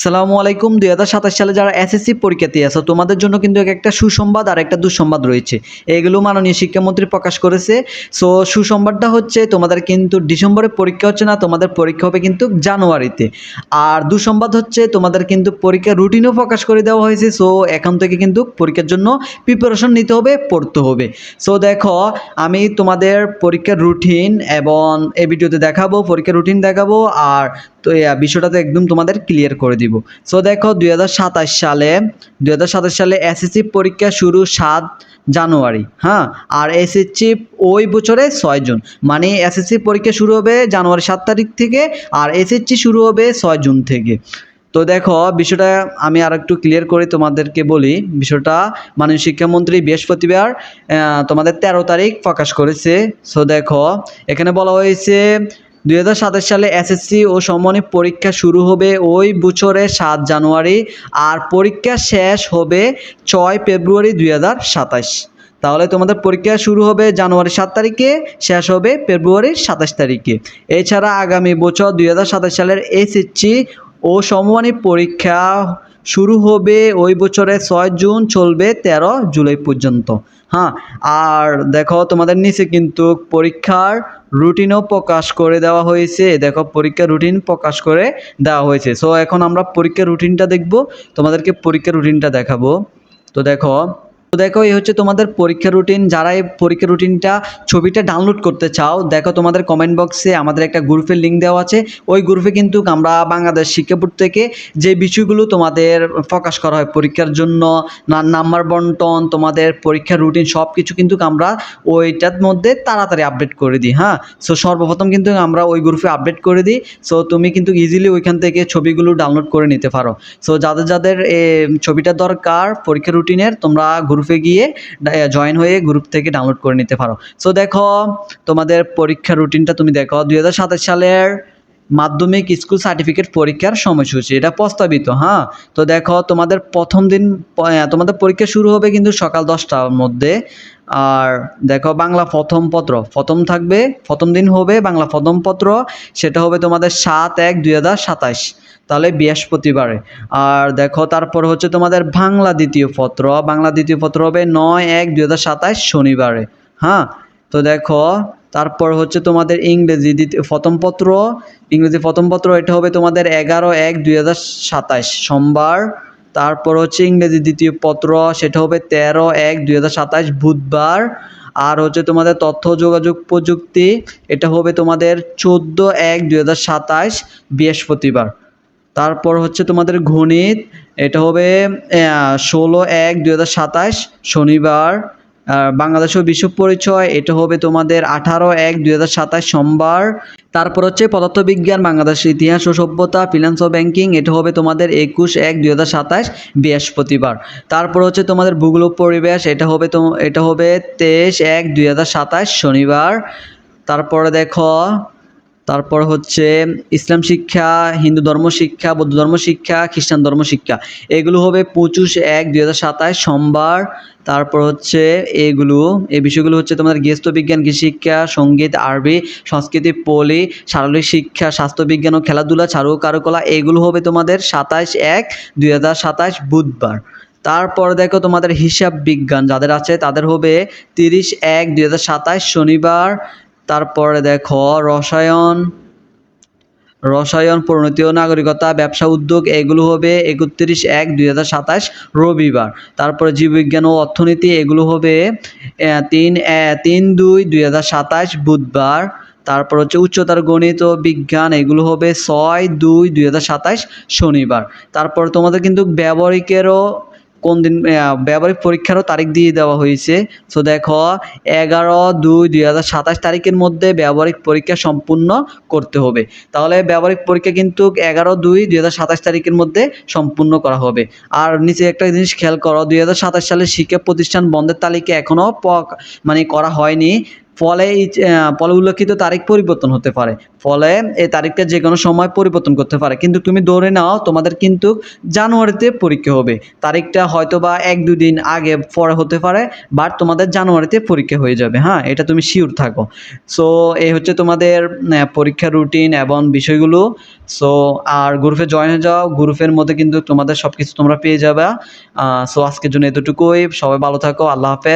সালামু আলাইকুম। ২০২৭ সালে যারা এসএসসি পরীক্ষার্থী আছো তোমাদের জন্য কিন্তু একটা সুসংবাদ আর একটা দুঃসংবাদ রয়েছে। এগুলো মাননীয় শিক্ষামন্ত্রী প্রকাশ করেছে। সো সুসংবাদটা হচ্ছে তোমাদের কিন্তু ডিসেম্বরে পরীক্ষা হচ্ছে না, তোমাদের পরীক্ষা হবে কিন্তু জানুয়ারিতে। আর দুঃসংবাদ হচ্ছে তোমাদের কিন্তু পরীক্ষার রুটিনও প্রকাশ করে দেওয়া হয়েছে। সো এখন থেকে কিন্তু পরীক্ষার জন্য প্রিপারেশন নিতে হবে, পড়তে হবে। সো দেখো, আমি তোমাদের পরীক্ষার রুটিন এবং এই ভিডিওতে দেখাবো, পরীক্ষার রুটিন দেখাবো আর তো এই বিষয়টা তো একদম তোমাদের ক্লিয়ার করে দিব। সো দেখো, 2027 সালে এসএসসি পরীক্ষা শুরু 7 জানুয়ারি, হ্যাঁ। আর এসএসসি ওই বছরে 6 জুন, মানে এসএসসি পরীক্ষা শুরু হবে জানুয়ারি 7 তারিখ থেকে আর এসএসসি শুরু হবে 6 জুন থেকে। তো দেখো, বিষয়টা আমি আর একটু ক্লিয়ার করে তোমাদেরকে বলি। বিষয়টা মাননীয় শিক্ষামন্ত্রী বৃহস্পতিবার তোমাদের 13 তারিখ প্রকাশ করেছে। সো দেখো, এখানে বলা হয়েছে 2027 সালে এসএসসি ও সমমানিক পরীক্ষা শুরু হবে ওই বছরে 7 জানুয়ারি আর পরীক্ষা শেষ হবে 6 ফেব্রুয়ারি 2027। তাহলে তোমাদের পরীক্ষা শুরু হবে জানুয়ারি 7 তারিখে, শেষ হবে ফেব্রুয়ারি 27 তারিখে। এছাড়া আগামী বছর 2027 সালের এসএসসি ও সমমানিক পরীক্ষা শুরু হবে ওই বছরে 6 জুন, চলবে 13 জুলাই পর্যন্ত। হ্যাঁ, আর দেখো তোমাদের নিচে কিন্তু পরীক্ষার রুটিনও প্রকাশ করে দেওয়া হয়েছে। দেখো, পরীক্ষার রুটিন প্রকাশ করে দেওয়া হয়েছে। সো এখন আমরা পরীক্ষার রুটিনটা দেখব, তোমাদেরকে পরীক্ষার রুটিনটা দেখাবো। তো দেখো এই হচ্ছে তোমাদের পরীক্ষা রুটিন। যারা এই পরীক্ষা রুটিনটা ছবিটা ডাউনলোড করতে চাও, দেখো তোমাদের কমেন্ট বক্সে আমাদের একটা গ্রুপের লিঙ্ক দেওয়া আছে। ওই গ্রুপে কিন্তু আমরা বাংলাদেশ শিক্ষা বোর্ড থেকে যে বিষয়গুলো তোমাদের প্রকাশ করা হয় পরীক্ষার জন্য, নাম্বার বন্টন, তোমাদের পরীক্ষার রুটিন সব কিছু কিন্তু আমরা ওইটার মধ্যে তাড়াতাড়ি আপডেট করে দিই। হ্যাঁ, সো সর্বপ্রথম কিন্তু আমরা ওই গ্রুপে আপডেট করে দিই। সো তুমি কিন্তু ইজিলি ওইখান থেকে ছবিগুলো ডাউনলোড করে নিতে পারো। সো যাদের যাদের ছবিটা দরকার পরীক্ষা রুটিনের, তোমরা গ্রুপে গিয়ে জয়েন হয়ে গ্রুপ থেকে ডাউনলোড করে নিতে পারো। সো দেখো, তোমাদের পরীক্ষা রুটিনটা তুমি দেখো। 2027 সালের মাধ্যমিক স্কুল সার্টিফিকেট পরীক্ষার সময়সূচি, এটা প্রস্তাবিত। হ্যাঁ, তো দেখো তোমাদের প্রথম দিন তোমাদের পরীক্ষা শুরু হবে কিন্তু সকাল 10টার মধ্যে। আর দেখো, বাংলা প্রথম পত্র থাকবে, প্রথম দিন হবে বাংলা প্রথম পত্র, সেটা হবে তোমাদের 7/1/2027, তাহলে বৃহস্পতিবারে। আর দেখো, তারপর হচ্ছে তোমাদের বাংলা দ্বিতীয় পত্র হবে 9/1/2027 শনিবারে। হ্যাঁ, তো দেখো, তারপর হচ্ছে তোমাদের ইংরেজি প্রথম পত্র, এটা হবে তোমাদের 11/1/2027 সোমবার। তারপর হচ্ছে ইংরেজি দ্বিতীয় পত্র, সেটা হবে 13/1/2027 বুধবার। আর হচ্ছে তোমাদের তথ্য যোগাযোগ প্রযুক্তি, এটা হবে তোমাদের 14/1/2027 বৃহস্পতিবার। তারপর হচ্ছে তোমাদের গণিত, এটা হবে 16/1/2027 শনিবার। বাংলাদেশ ও বিশ্ব পরিচয়, এটা হবে তোমাদের 18/1/2027 সোমবার। তারপর হচ্ছে পদার্থবিজ্ঞান, বাংলাদেশ ইতিহাস ও সভ্যতা, ফিনান্স ও ব্যাংকিং, এটা হবে তোমাদের 21/1/2027 বৃহস্পতিবার। তারপর হচ্ছে তোমাদের ভূগোল ও পরিবেশ, এটা হবে 23/1/2027 শনিবার। তারপরে দেখো, তারপর হচ্ছে ইসলাম শিক্ষা, হিন্দু ধর্ম শিক্ষা, বৌদ্ধ ধর্ম শিক্ষা, খ্রিস্টান ধর্ম শিক্ষা, এগুলো হবে 25/1/2027 সোমবার। তারপর হচ্ছে এই বিষয়গুলো হচ্ছে তোমাদের গৃহস্থ বিজ্ঞান, কৃষিশিক্ষা, সঙ্গীত, আরবি, সংস্কৃতি, পলি, শারীরিক শিক্ষা, স্বাস্থ্যবিজ্ঞান ও খেলাধুলা, চারু কারুকলা, এগুলো হবে তোমাদের 27/1/2027 বুধবার। তারপর দেখো, তোমাদের হিসাব বিজ্ঞান যাদের আছে তাদের হবে 30/1/2027 শনিবার। তারপরে দেখো, রসায়ন, পরিণতি ও নাগরিকতা, ব্যবসা উদ্যোগ, এগুলো হবে 31/1/2027 রবিবার। তারপরে জীববিজ্ঞান ও অর্থনীতি, এগুলো হবে 3/2/2027 বুধবার। তারপর হচ্ছে উচ্চতর গণিত ও বিজ্ঞান, এগুলো হবে 6/2/2027 শনিবার। তারপর তোমাদের কিন্তু ব্যবহারিকেরও কোন দিন ব্যবহারিক পরীক্ষারও তারিখ দিয়ে দেওয়া হয়েছে। সো দেখো, 11/2/2027 তারিখের মধ্যে ব্যবহারিক পরীক্ষা সম্পূর্ণ করতে হবে। তাহলে ব্যবহারিক পরীক্ষা কিন্তু 11/2/2027 তারিখের মধ্যে সম্পূর্ণ করা হবে। আর নিচে একটা জিনিস খেয়াল করো, 2027 সালে শিক্ষা প্রতিষ্ঠান বন্ধের তালিকা এখনও করা হয়নি। ফলে ফলে উল্লেখিত তারিখ পরিবর্তন হতে পারে, ফলে এই তারিখটা যে কোনো সময় পরিবর্তন করতে পারে। কিন্তু তুমি ধরে নাও তোমাদের কিন্তু জানুয়ারিতে পরীক্ষা হবে, তারিখটা হয়তো বা 1-2 দিন আগে পরে হতে পারে, বাট তোমাদের জানুয়ারিতে পরীক্ষা হয়ে যাবে। হ্যাঁ, এটা তুমি শিওর থাকো। সো এই হচ্ছে তোমাদের পরীক্ষার রুটিন এবং বিষয়গুলো। সো আর গ্রুপে জয়েন হয়ে যাও, গ্রুপের মধ্যে কিন্তু তোমাদের সব কিছু তোমরা পেয়ে যাবে। সো আজকের জন্য এতটুকুই, সবাই ভালো থাকো, আল্লাহ হাফেজ।